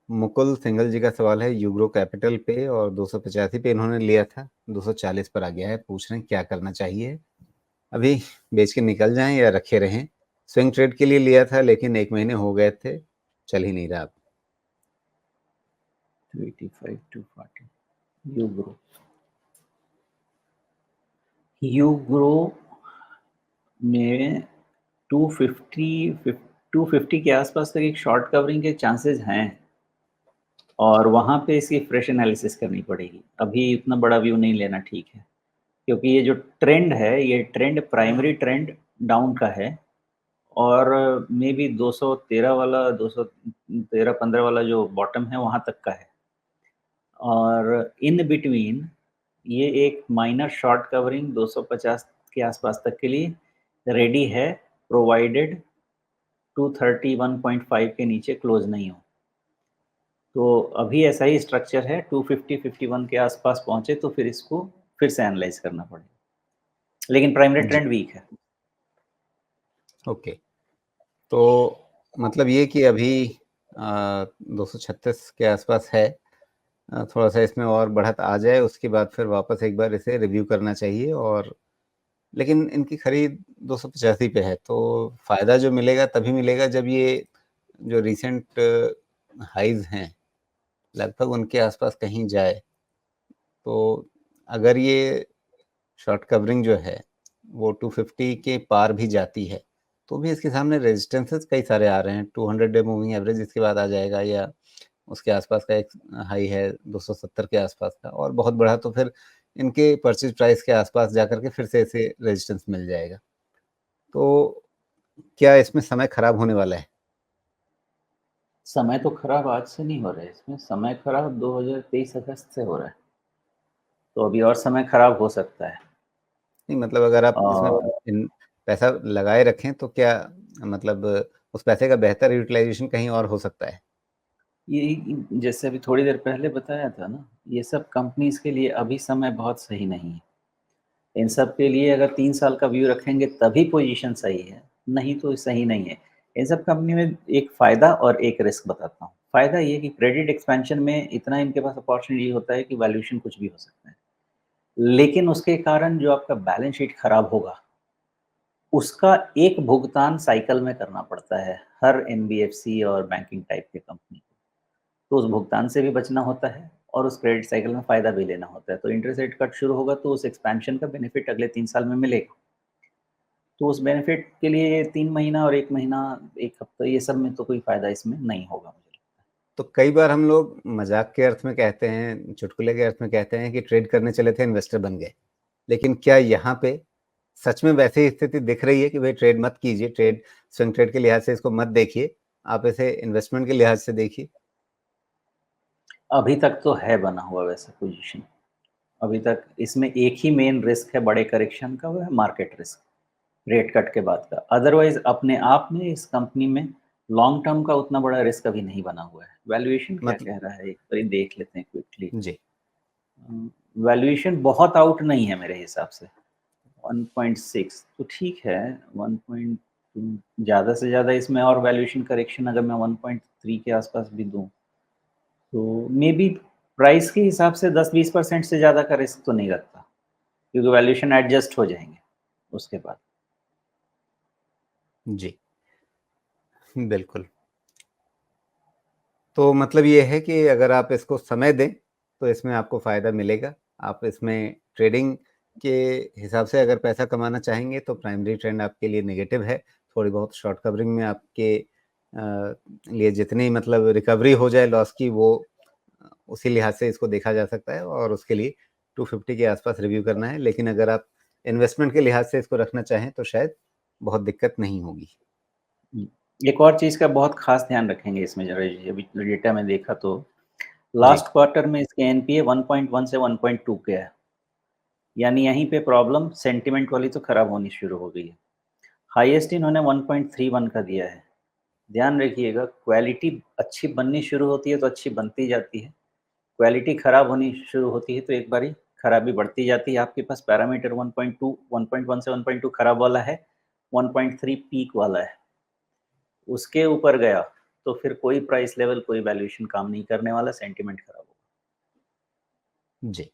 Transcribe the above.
मुकुल सिंघल जी का सवाल है यूग्रो कैपिटल पे, और 285 पे इन्होंने लिया था, 240 पर आ गया है। पूछ रहे हैं क्या करना चाहिए, अभी बेच के निकल जाएं या रखे रहें। स्विंग ट्रेड के लिए लिया था लेकिन 1 महीने हो गए थे, चल ही नहीं रहा अब। 285 240 यूग्रो यूग्रो में 250 के आसपास तक एक शॉर्ट कवरिंग के चांसेस हैं, और वहां पे इसकी फ्रेश एनालिसिस करनी पड़ेगी। अभी इतना बड़ा व्यू नहीं लेना ठीक है, क्योंकि ये जो ट्रेंड है, ये ट्रेंड प्राइमरी ट्रेंड डाउन का है, और मे बी 213 वाला, 213-15 वाला जो बॉटम है वहां तक का है, और इन बिटवीन ये एक माइनर शॉर्ट कवरिंग 250 के आसपास तक के लिए रेडी है, प्रोवाइडेड 231.5 के नीचे क्लोज नहीं हो। तो अभी ऐसा ही स्ट्रक्चर है, 250-51 के आसपास पहुंचे तो फिर इसको फिर से एनालाइज करना पड़ेगा, लेकिन प्राइमरी जी, ट्रेंड वीक है। ओके। तो मतलब ये कि अभी 236 के आसपास है, थोड़ा सा इसमें और बढ़त आ जाए उसके बाद फिर वापस एक बार इसे रिव्यू करना चाहिए। और लेकिन इनकी खरीद 285 पे है, तो फ़ायदा जो मिलेगा तभी मिलेगा जब ये जो रिसेंट हाइज़ हैं लगभग उनके आसपास कहीं जाए। तो अगर ये शॉर्ट कवरिंग जो है वो 250 के पार भी जाती है, तो भी इसके सामने रेजिस्टेंसेस कई सारे आ रहे हैं। 200 डे मूविंग एवरेज इसके बाद आ जाएगा, या उसके आसपास का एक हाई है 270 के आसपास का, और बहुत बढ़ा तो फिर इनके परचेज प्राइस के आसपास जाकर के फिर से इसे रेजिस्टेंस मिल जाएगा। तो क्या इसमें समय खराब होने वाला है? समय तो खराब आज से नहीं हो रहा है, इसमें समय खराब 2023 अगस्त से हो रहा है, तो अभी और समय खराब हो सकता है। नहीं मतलब अगर आप इसमें और इन पैसा लगाए रखें तो क्या मतलब उस पैसे का बेहतर यूटिलाइजेशन कहीं और हो सकता है? ये जैसे अभी थोड़ी देर पहले बताया था ना, ये सब कंपनीज के लिए अभी समय बहुत सही नहीं है। इन सब के लिए अगर 3 साल का व्यू रखेंगे तभी पोजीशन सही है, नहीं तो सही नहीं है। इन सब कंपनी में एक फ़ायदा और एक रिस्क बताता हूँ। फ़ायदा ये कि क्रेडिट एक्सपेंशन में इतना इनके पास अपॉर्चुनिटी होता है कि वैल्यूएशन कुछ भी हो सकता है। लेकिन उसके कारण जो आपका बैलेंस शीट खराब होगा, उसका एक भुगतान साइकिल में करना पड़ता है, हर एनबीएफसी और बैंकिंग टाइप के कंपनी को। तो उस भुगतान से भी बचना होता है, और उस क्रेडिट साइकिल में फ़ायदा भी लेना होता है। तो इंटरेस्ट रेट कट शुरू होगा तो उस एक्सपेंशन का बेनिफिट अगले 3 साल में मिलेगा। तो उस बेनिफिट के लिए 3 महीना और 1 महीना, 1 हफ्ता, ये सब में तो कोई फ़ायदा इसमें नहीं होगा मुझे लगता है। तो कई बार हम लोग मजाक के अर्थ में कहते हैं, चुटकुले के अर्थ में कहते हैं कि ट्रेड करने चले थे, इन्वेस्टर बन गए। लेकिन क्या यहाँ पे सच में वैसी स्थिति दिख रही है कि भाई ट्रेड मत कीजिए, ट्रेड स्विंग ट्रेड के लिहाज से इसको मत देखिए, आप इसे इन्वेस्टमेंट के लिहाज से देखिए? अभी तक तो है बना हुआ वैसा पोज़ीशन। अभी तक इसमें एक ही मेन रिस्क है बड़े करेक्शन का, वो है मार्केट रिस्क, रेट कट के बाद का। अदरवाइज़ अपने आप में इस कंपनी में लॉन्ग टर्म का उतना बड़ा रिस्क अभी नहीं बना हुआ है। वैल्यूएशन क्या मतलब कह रहा है, एक बारी देख लेते हैं क्विकली। जी। वैल्यूएशन बहुत आउट नहीं है मेरे हिसाब से। 1.6 तो ठीक है, 1.2 ज़्यादा से ज़्यादा इसमें, और वैल्यूएशन करेक्शन अगर मैं 1.3 के आसपास भी दूँ, तो मे बी प्राइस के हिसाब से 10-20% से ज़्यादा का रिस्क तो नहीं लगता, क्योंकि वैल्यूएशन एडजस्ट हो जाएँगे उसके बाद। जी, बिल्कुल। तो मतलब ये है कि अगर आप इसको समय दें, तो इसमें आपको फ़ायदा मिलेगा। आप इसमें ट्रेडिंग के हिसाब से अगर पैसा कमाना चाहेंगे, तो प्राइमरी ट्रेंड आपके लिए नेगेटिव है। थोड़ी बहुत शॉर्ट कवरिंग में आपके लिए जितनी मतलब रिकवरी हो जाए लॉस की, वो उसी लिहाज से इसको देखा जा सकता है, और उसके लिए 250 के आसपास रिव्यू करना है। लेकिन अगर आप इन्वेस्टमेंट के लिहाज से इसको रखना चाहें, तो शायद बहुत दिक्कत नहीं होगी। हुँ। एक और चीज़ का बहुत ख़ास ध्यान रखेंगे इसमें ज़रा, ये अभी डेटा में देखा तो जी, लास्ट क्वार्टर में इसके एनपीए 1.1 से 1.2 के है। यानी यहीं पे प्रॉब्लम सेंटिमेंट वाली तो खराब होनी शुरू हो गई है। हाईएस्ट इन्होंने 1.31 का दिया है। ध्यान रखिएगा, क्वालिटी अच्छी बननी शुरू होती है तो अच्छी बनती जाती है। क्वालिटी खराब होनी शुरू होती है तो एक बारी खराबी बढ़ती जाती है। आपके पास पैरामीटर 1.2, 1.1 से 1.2 खराब वाला है, 1.3 पीक वाला है। उसके ऊपर गया तो फिर कोई प्राइस लेवल, कोई वैल्यूएशन काम नहीं करने वाला, सेंटिमेंट खराब होगा। जी।